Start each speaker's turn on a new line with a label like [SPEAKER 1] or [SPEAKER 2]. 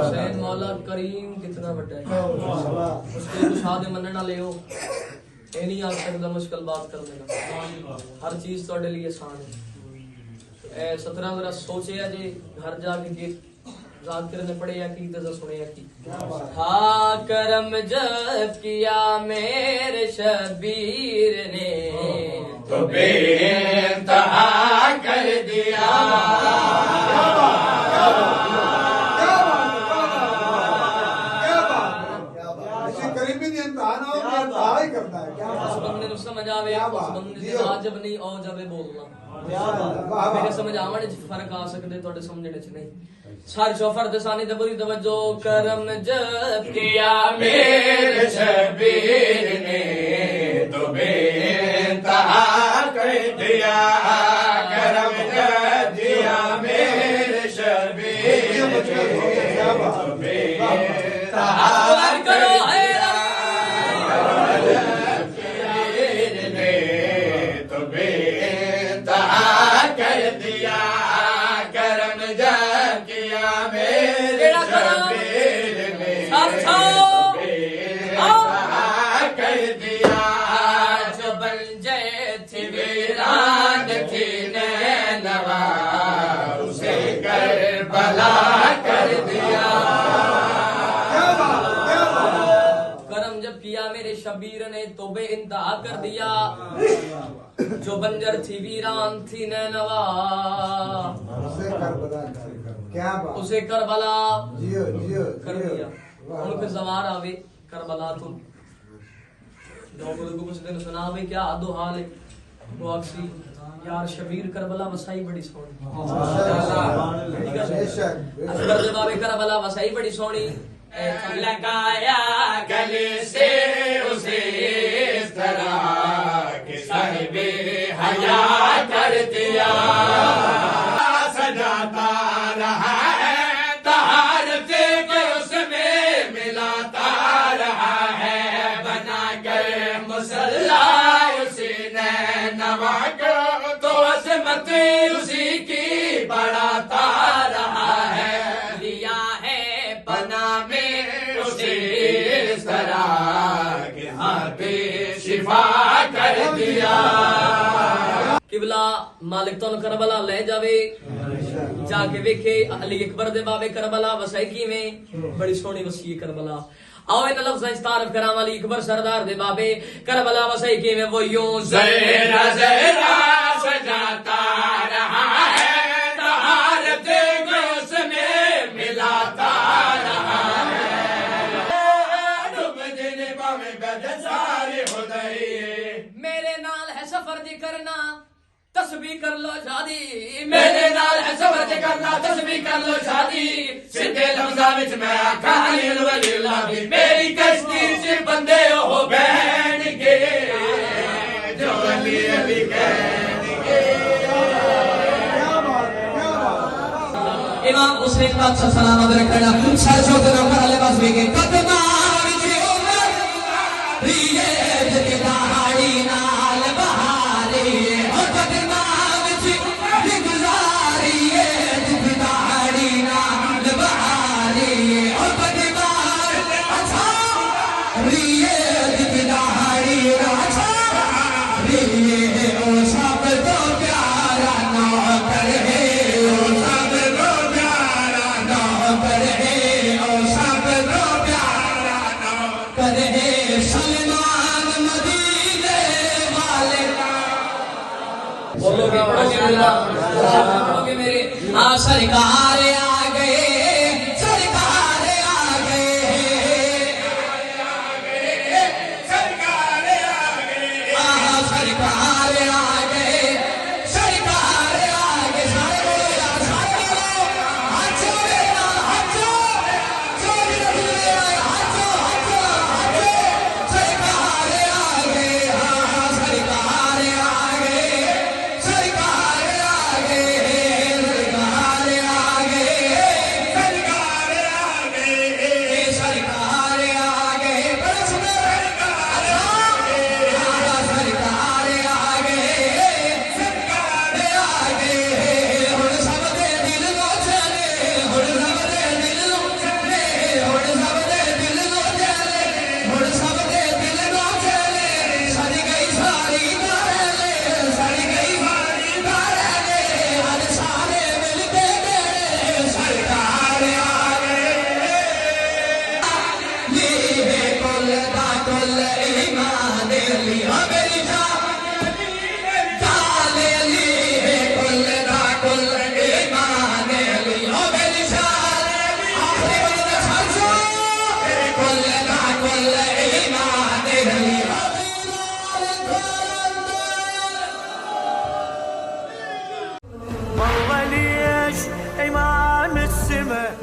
[SPEAKER 1] حسین مولا کریم کتنا بڑا ہے، اس کے کشاد مننا لیو اے نہیں آ سکتا مشکل بات کر دینا، ہر چیز تھوڑے لیے آسان ہے۔ اے 17 ذرا سوچے جی گھر جا کے ذاکر نے پڑھے یا کی تذا سنے یا کی ہاں کرم جب کیا میرے شبیر نے
[SPEAKER 2] تو بے انتہا کر دیا،
[SPEAKER 1] اس بندے نو سمجھ آوے اس بندے دے واجب نہیں او جب بولنا میرے سمجھ آونے چ فرق آ سکدے تواڈے سمجھنے چ نہیں۔ سار شوفر دے سانی تے بڑی توجہ کرم جب
[SPEAKER 2] کیا میرے شبیر نے تو بے انتہا کر دیا، کرم جب کیا میرے شبیر نے تو بے انتہا کر دیا،
[SPEAKER 1] شبیر نے تو بے انتہا کر دیا، جو بنجر تھی ویران تھی نینوا اسے کربلا کر دیا۔ ان کے زوار آوے کربلا تو لوگوں کو کچھ دن سنا ہوئے کیا عدو حال ہے وہ اکسی یار شبیر کربلا وسائی بڑی سونی، اکبر جبابے کربلا وسائی بڑی سونی،
[SPEAKER 2] لگایا گلے سے اسے اس طرح کہ صاحب حیا کر دیا، سجاتا رہا ہے طہارت کے اس میں ملاتا رہا ہے، بنا کر مصلی اسی نے نوا کو تو عظمت اسی کی بڑھاتا رہا ہے، لیا ہے پناہ میں اس طرح کہ ہاں پہ شفا کر دیا۔
[SPEAKER 1] قبلہ مالک تو کربلا لے جاوے جا کے ویکھے علی اکبر دے بابے کربلا وسائی کیویں بڑی سونی وسیع کربلا۔ آؤ ان لفظ تعارف کراں علی اکبر سردار دے بابے کربلا وسائی کیویں وہ یوں
[SPEAKER 2] زہرا زہرا سجاتا رہا ہے طہارت کو اس میں ملاتا رہا ہے، ڈوب دل باویں بد سارے خدائی،
[SPEAKER 1] میرے نال ہے سفر دی کرنا تسبیح کر لو شادی،
[SPEAKER 2] میرے نال ہے سفر تے کرنا تسبیح کر لو شادی، سیدھے لفظاں وچ میں آکھاں علی ولی اللہ دی، میری کشتی چ بندے او بہن گے جو علی علی کہن گے۔
[SPEAKER 3] امام حسین کا سلام رکھنا سر چھوٹے نہ کر لے بس کے قدماں وچ عمر ریے جے دہاڑی نال بہاری او قدماں وچ گزاری جے دہاڑی نال بہاری او قدماں اچھا ریے جے دہاڑی اچھا ریے او سب تو پیارا نوکر ہے، او سب
[SPEAKER 1] بولو گے پڑھو گے میرے سرکار